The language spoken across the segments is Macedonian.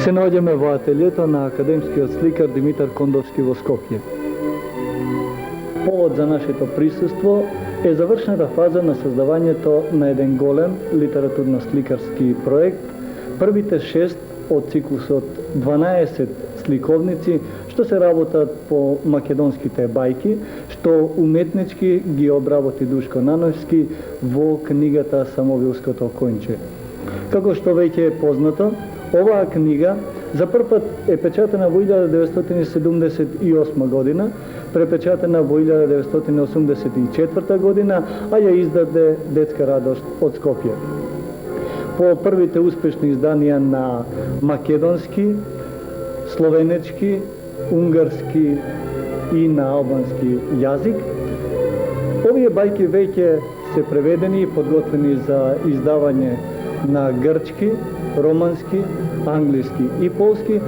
Се наоѓаме во ателието на академскиот сликар Димитар Кондовски во Скопје. Повод за нашето присуство е завршната фаза на создавањето на еден голем литературно-сликарски проект, првите 6 од циклусот 12 сликовници што се работат по македонските бајки, што уметнички ги обработи Душко Нановски во книгата Самовилското конче. Како што веќе е познато, оваа книга за прв пат е печатена во 1978 година, препечатена во 1984 година, а ја издаде Детска радост од Скопје. По првите успешни изданија на македонски, словенечки, унгарски и на албански јазик, овие бајки веќе се преведени и подготвени за издавање на грчки, романски, англиски и полски,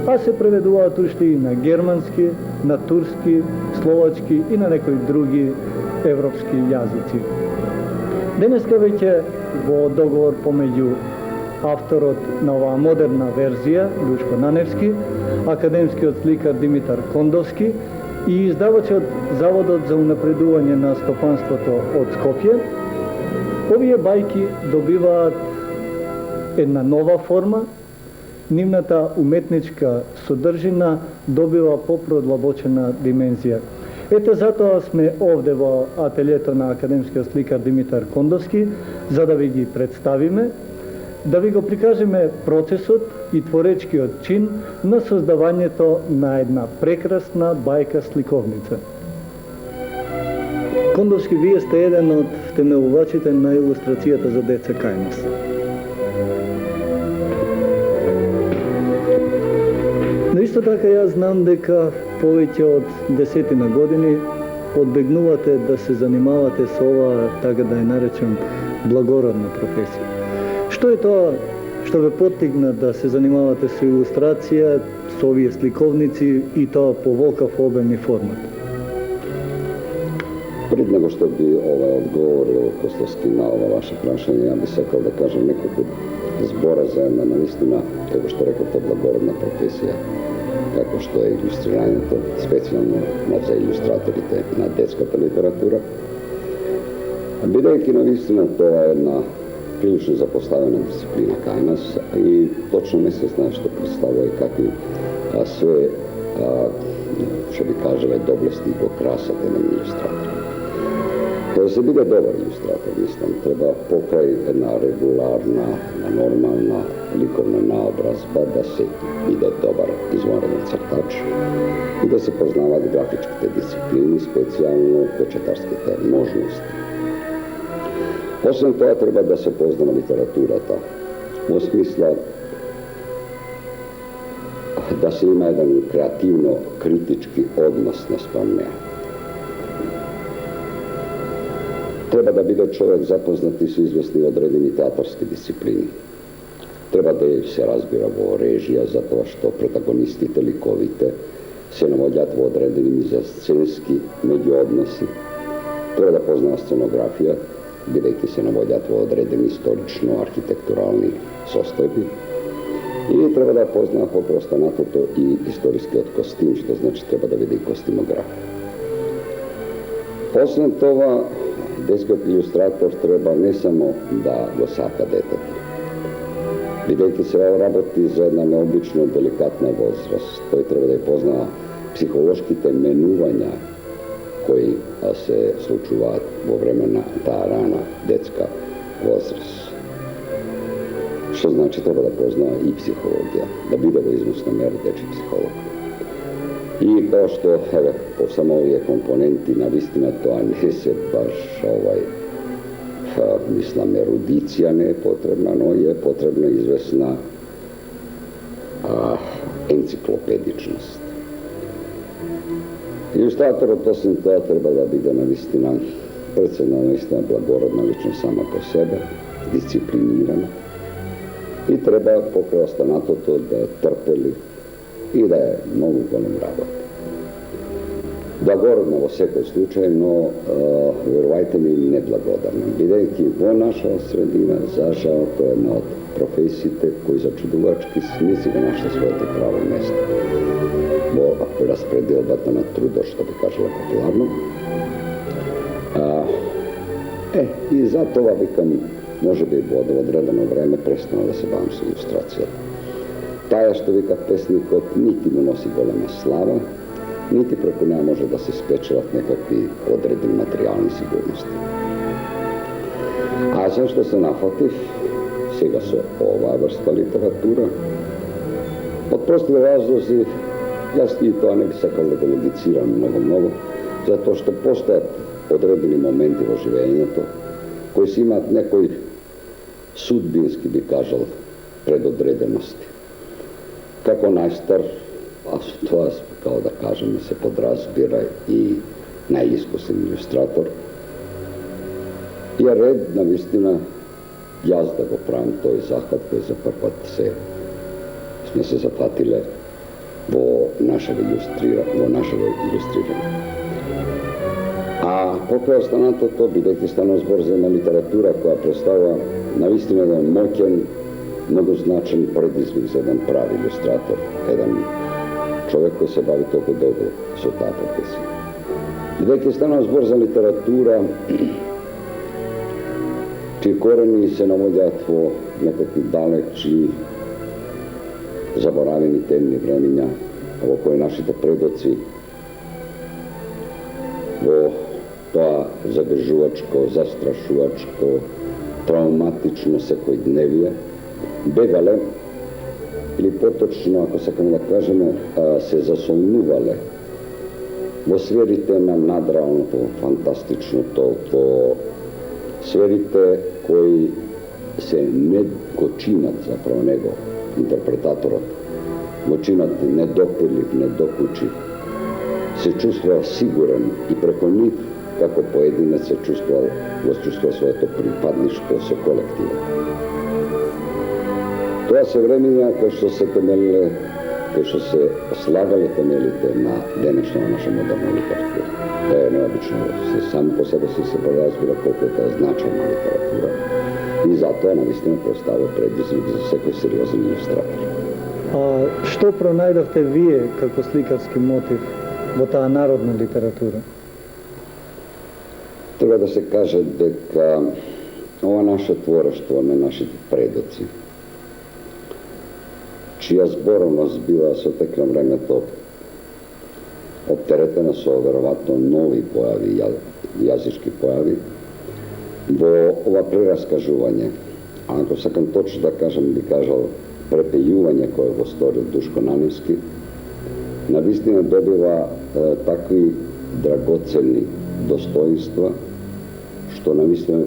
а се преведуваат уште и на германски, на турски, словачки и на некои други европски јазици. Денеска веќе во договор помеѓу авторот на оваа модерна верзија, Душко Наневски, академскиот сликар Димитар Кондовски и издавачот Заводот за унапредување на стопанството од Скопје, овие бајки добиваат една нова форма, нивната уметничка содржина добива попродлабочена димензија. Ете затоа сме овде во ателието на академскиот сликар Димитар Кондовски, за да ви ги представиме, да ви го прикажеме процесот и творечкиот чин на создавањето на една прекрасна бајка сликовница. Кондовски, вие сте еден од втемелувачите на илустрацијата за деца кај нас. Но исто така јас знам дека повеќе од 10 години одбегнувате да се занимавате со оваа, така да ја наречем, благородна професија. Што е тоа што ве поттикна да се занимавате со илустрација, со овие сликовници и тоа по волкав обем и формат? Пред него што би одговорил Костовски на ова ваше прашање, ја би сакал да кажам неколку збора за една наистина, како што рековте, благородна професија, како што е илустрирањето, специјално за илустраторите на детската литература. Бидејќи наистина тоа е една прилично запоставена дисциплина кај нас и точно не се знае што представува и какви све, што би кажале, доблести го красат еден илустратор. Да се биде добар илустратор, мислам, треба покрај една регуларна, нормална ликовна наобразба да се биде добар извонреден цртач и да се познават графичките дисциплини, специјално печатарските можности. Освен тоа, треба да се познава литературата, во смисла да се има еден креативно-критички однос наспрем неа. Треба да биде човек запознат и со известни одредени театарски дисциплини. Треба да се разбира во режија, затоа што протагонистите, ликовите, се наоѓаат во одредени мизасценски меѓуодноси. Треба да познава сценографија, бидејќи се наоѓаат во одредени исторично-архитектурални состојби. И треба да познава попростанатото и историскиот костим, што значи треба да биде и костимографија. Освен това, детскиот илустратор треба не само да го сака детето, бидејќи се работи за една необично деликатна возраст. Тој треба да ја познава психолошките менувања кои се случуваат во време на таа рана детска возраст. Што значи треба да познава и психологија, да биде во известна мера дечи психолог. И тоа што, по само овие компоненти, навистина тоа не се баш мислам, ерудиција не е потребна, но е потребна известна енциклопедичност. Илустраторот, освен тоа, треба да биде навистина, наистина благородна личност сама по себе, дисциплинирана и треба покрај останатото да е трпелив и да е многу голем работа. Благородна во секој случај, но верувајте ми неблагодарна, бидејќи во наша средина, за жал, тоа е една од професиите кои зачудувачки не си го нашла своето право место во распределбата на трудот, што би кажала популарно. И за това викам, може би во одредено време престана да се бавам со илустрацијата. Таја што вика песникот нити му носи голема слава, нити преку неа може да се спечелат некакви одредени материјални сигурности. А зашто се нафатив сега со оваа врста литература? Од прости разлози, јас и тоа не би сакал да го логицирам многу, затоа што постојат одредени моменти во живењето кои си имаат некои судбински, би кажал, предодредености. Како најстар, а тоа, како да кажем, се подразбира и најискусен илустратор, и е ред, навистина, јас да го правам тој захват кој за прв пат сме се зафатиле во нашето илустрирање. А покрај останатото, бидејќи станува збор за една литература која представува навистина еден моќен, многу значен предизвик за еден прави илустратор, еден човек кој се бави толку долго со таа професија. Бидејќи станува збор за литература, чии корени се наоѓаат во некакви далечни, заборавени темни времиња, во кои нашите предоци во тоа загрижувачко, застрашувачко, травматично секојдневие бегале, или поточно, ако сакаме да кажеме, се засомнувале во сферите на надреалното, фантастичното, во сферите кои се не го чинат заправо него, интерпретаторот, го чинат недопирлив, недокучив, се чувствува сигурен и преко нив, како поединец се чувствува своето припадништво со колективот. Тоа се времења кај што се темелиле, кај што се слагале темелите на денешна наша модерна литература. Тоа е необично, само по себе се поразбира колку е тоа значајна литература. И затоа навистина представува предизвик за секој сериозен илустратор. А што пронајдовте вие како сликарски мотив во таа народна литература? Треба да се каже дека ова наше творештво на нашите предоци, чија зборовност била со тек на времето оптеретена со веројатно нови појави, јазички појави, во ова прераскажување, а ако сакам точно да кажам, би кажал препејување кое го сторил Душко Наневски, навистина добива такви драгоценни достоинства, што навистина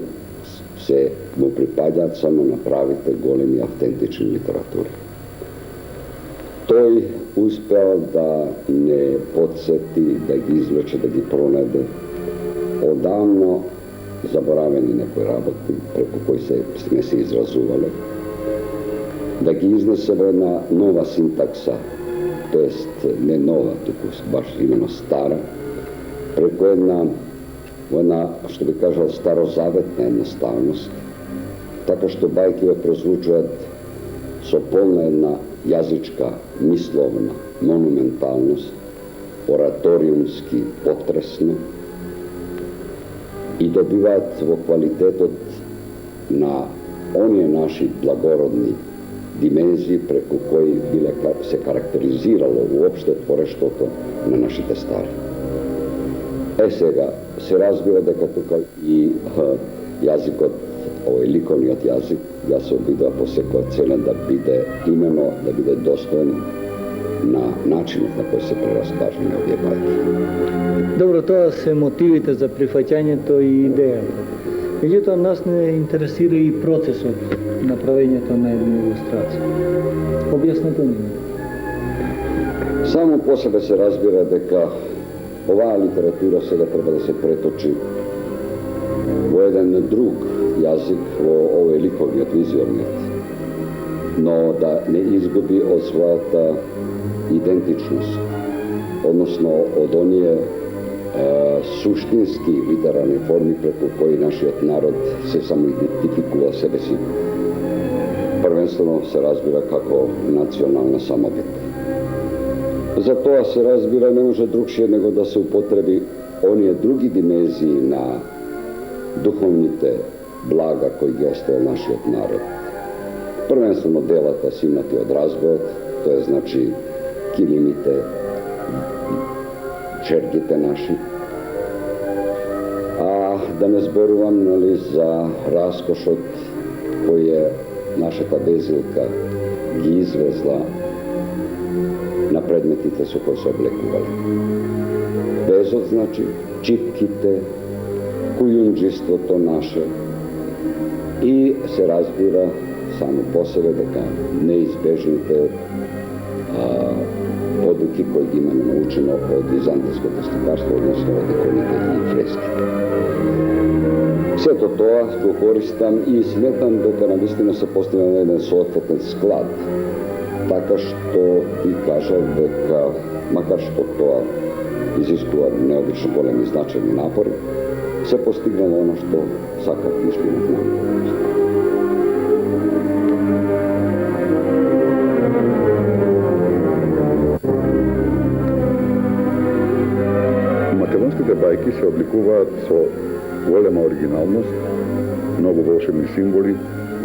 се му припаѓаат само на правите големи автентични литератури. Тој успеал да не подсети, да ги извлече, да ги пронајде одавно заборавени некои работи преку кои сме се изразувале, да ги изнесе во една нова синтакса, тоест не нова, туку баш именно стара, преку една, што би кажал, старозаветна едноставност, така што бајки ја прозвучуваат со полна една јазичка, мисловна, монументалност, ораториумски потресно, и добиваат во квалитетот на оние наши благородни димензии преку кои се карактеризирало уопште творештвото на нашите стари. Сега, се разбира дека тука и јазикот, овој ликовниот јазик, ја се обидува по секоја цена да биде имено, да биде достоен на начинот на кој се прераскажани овие бајки. Добро, тоа се мотивите за прифаќањето и идејата. Меѓутоа, нас не интересира и процесот на правењето на една илустрација. Објаснете ни. Само по себе се разбира дека оваа литература сега треба да се преточи во еден друг јазик, во овој ликовниот, визиониот, но да не изгуби од својата идентичност, односно од оние суштински литерарни форми преку кои нашиот народ се самоидентификува себе си. Првенствено се разбира како национална самобит. За тоа се разбира не може другшие него да се употреби оние други димензии на духовните блага кои ги оставил нашиот народ. Првенствено делата симнати од разбојот, тоа значи килимите, чергите наши. А да не зборувам за раскошот кој е нашата Везилка ги извезла на предметите со кои се облекувале. Безот значи чипките, кујунџиството наше и се разбира само по себе дека неизбежните подуки кои ги имаме научено од византиското сликарство, односно од иконите и фреските. Сето тоа го користам и сметам дека навистина се постигна на еден соодветен склад, така што ти кажав дека, макар што тоа изискува необично големи значајни напори, се постигнало оно што сакав и што имав намер. Македонските бајки се обликуваат со голема оригиналност, многу волшебни символи,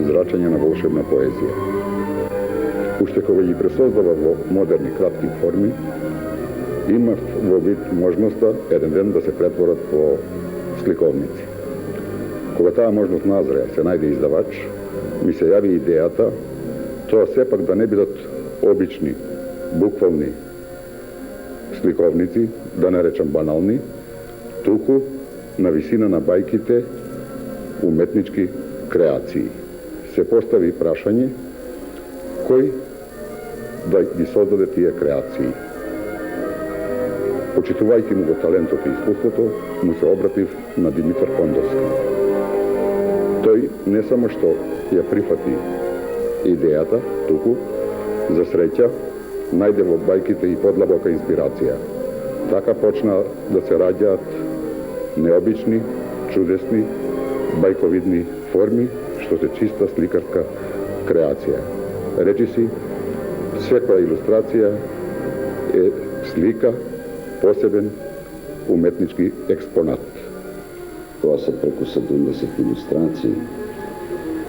зрачење на волшебна поезија. Уште кога ги пресоздава во модерни кратки форми, имав во вид можноста еден ден да се претворат во сликовници. Кога таа можност назреа, се најде издавач, ми се јави идејата тоа сепак да не бидат обични, буквални сликовници, да не речам банални, туку на висина на бајките уметнички креации. Се постави прашање кој да ги создаде тие креации. Почитувајќи му го талентот и искуството, му се обратив на Димитар Кондовски. Тој не само што ја прифати идејата, туку, за среќа, најде во бајките и подлабока инспирација. Така почна да се раѓаат необични, чудесни, бајковидни форми, што се чиста сликарска креација. Речиси, секоја илустрација е слика, посебен уметнички експонат. Тоа се преку 70 илустрации,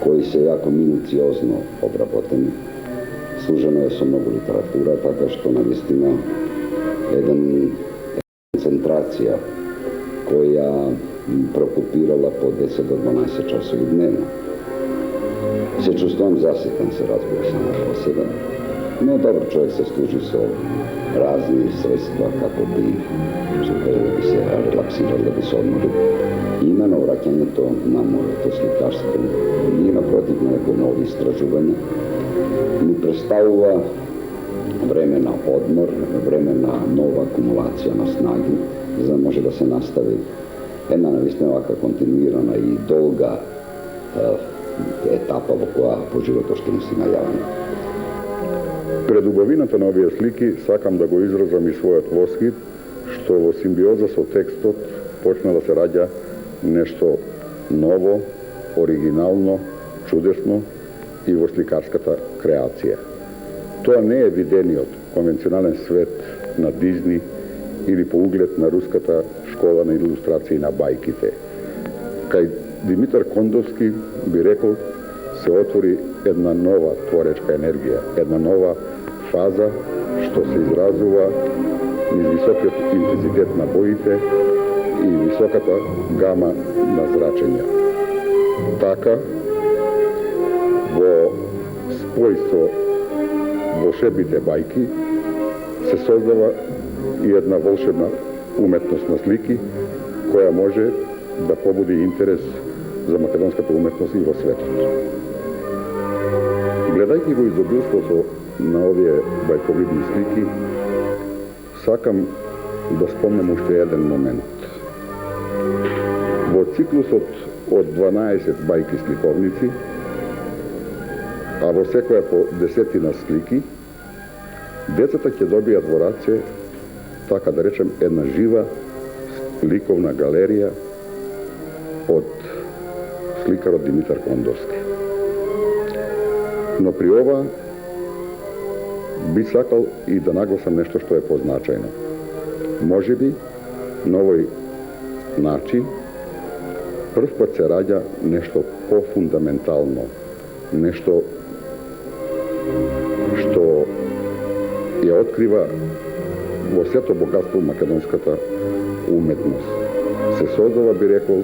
кои се јако минуциозно обработени. Служено е со многу литература, така што навистина еден концентрација која прокупирала по 10 до 12 часови дневно. Се чувствувам заситен, се разбира само по себе. Но добро, човек се служи со разни средства како би се релаксирал, да би се одморил. Имено враќањето на моето сликарство и напротив на некои нови истражувања ми представува време на одмор, време на нова акумулација на снаги, за да може да се настави една навистина вака континуирана и долга етапа во која по животот што ни си најаваме. Пред убавината на овие слики сакам да го изразам и својот восхит, што во симбиоза со текстот почна да се раѓа нешто ново, оригинално, чудесно и во сликарската креација. Тоа не е видениот конвенционален свет на Дизни или по углед на руската школа на илустрации на бајките. Кај Димитар Кондовски би рекол се отвори една нова творечка енергија, една нова фаза што се изразува низ високиот интензитет на боите и високата гама на зрачења. Така, во спој со волшебните бајки се создава и една волшебна уметност на слики која може да побуди интерес за македонската уметност и во светот. Гледајќи го изобилството на овие бајковидни слики, сакам да спомнам уште еден момент. Во циклусот од 12 бајки сликовници, а во секоја по 10 слики, децата ќе добијат во раце, така да речем, една жива ликовна галерија од сликарот Димитар Кондовски. Но при ова би сакал и да нагласам нешто што е позначајно. Можеби на овој начин прв пат се раѓа нешто пофундаментално, нешто што ја открива во сето богатство македонската уметност. Се создава, би рекол,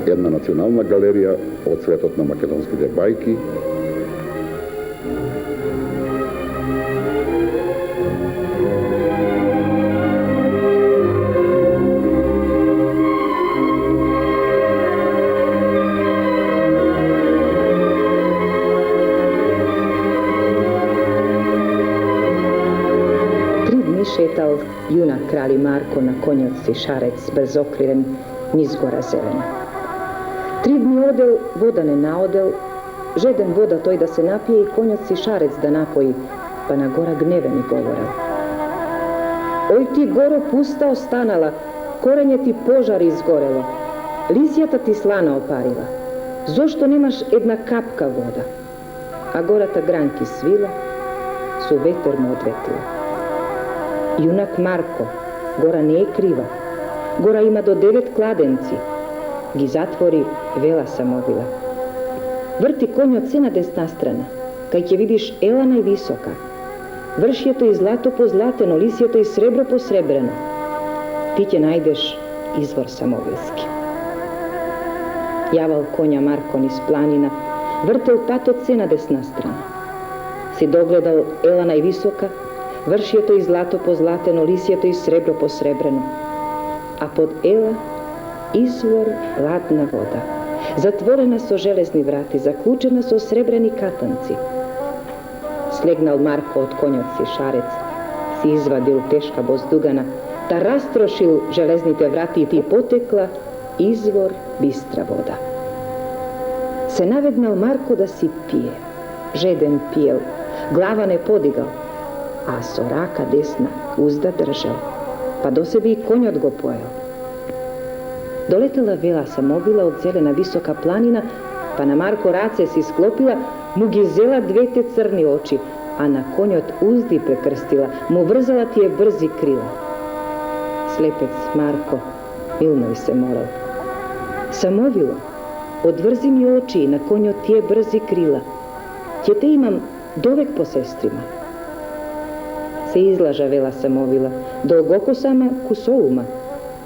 една национална галерија од светот на македонските бајки, шетал јунак крали Марко на конјот си шарец, безокривен, низ гора зелена. 3 дни одел, вода не наодел, жеден вода тој да се напие и конјот си шарец да напои, па на гора гневен и говорел. Ој ти горо пуста останала, корење ти пожар изгорело, лисјата ти слана опарила, зошто немаш една капка вода? А гората гранки свила, со ветер му одветила. Јунак Марко, гора не е крива, гора има до 9 кладенци, ги затвори, вела самовила. Врти конјот се на десна страна, кај ќе видиш ела највисока, вршјето и злато позлатено, лисјето и сребро посребрено. Ти ќе најдеш извор самовилски. Јавал конја Марко низ планина, вртел патот се на десна страна. Си догледал ела највисока, вршјето и злато позлатено, лисјето и сребро посребрено. А под ела извор ладна вода, затворена со железни врати, заклучена со сребрени катанци. Слегнал Марко од конјот си шарец, си извадил тешка боздугана, та растрошил железните врати и потекла извор бистра вода. Се наведнал Марко да си пие, жеден пиел, глава не подигал, а со рака десна узда држал, па до себе и конјот го поел. Долетела вела самовила од зелена висока планина, па на Марко раце си склопила, му ги зела двете црни очи, а на конјот узди прекрстила, му врзала тие брзи крила. Слепец Марко милно и се молел. Самовило, одврзи ми очи на конјот тие брзи крила, ќе те имам довек по сестрима. Се излажа вела самовила, долгоко сама кусоума,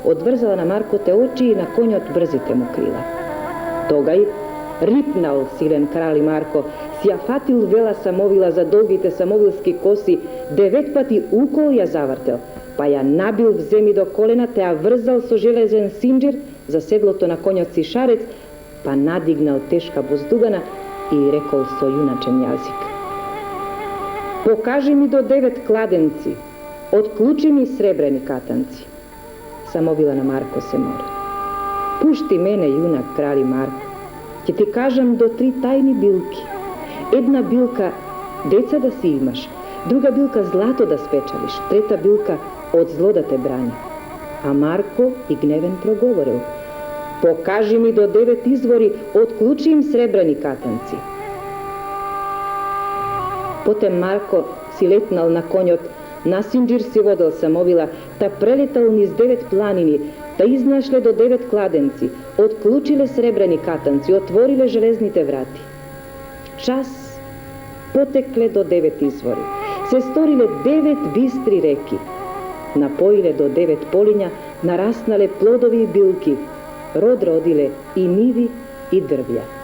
одврзала на Марко те очи и на конјот брзите му крила. Тогај рипнал силен крали Марко, си ја фатил вела самовила за долгите самовилски коси, 9 пати укол ја завртел, па ја набил в земи до колена, те ја врзал со железен синџир за седлото на конјот си шарец, па надигнал тешка боздугана и рекол со јуначен јазик. Покажи ми до 9 кладенци, отклучи ми сребрени катанци. Самовила на Марко се мори. Пушти мене, јунак крали Марко, ќе ти кажам до 3 тајни билки. Една билка деца да си имаш, друга билка злато да спечалиш, трета билка од зло да те брани. А Марко и гневен проговорил. Покажи ми до 9 извори, отклучи им сребрени катанци. Потем Марко си летнал на конјот, на синџир си водел самовила, та прелетал низ 9 планини, та изнашле до 9 кладенци, отклучиле сребрени катанци, отвориле железните врати. Час потекле до 9 извори, се сториле 9 бистри реки, напоиле до 9 полиња, нараснале плодови и билки, род родиле и ниви и дрвја.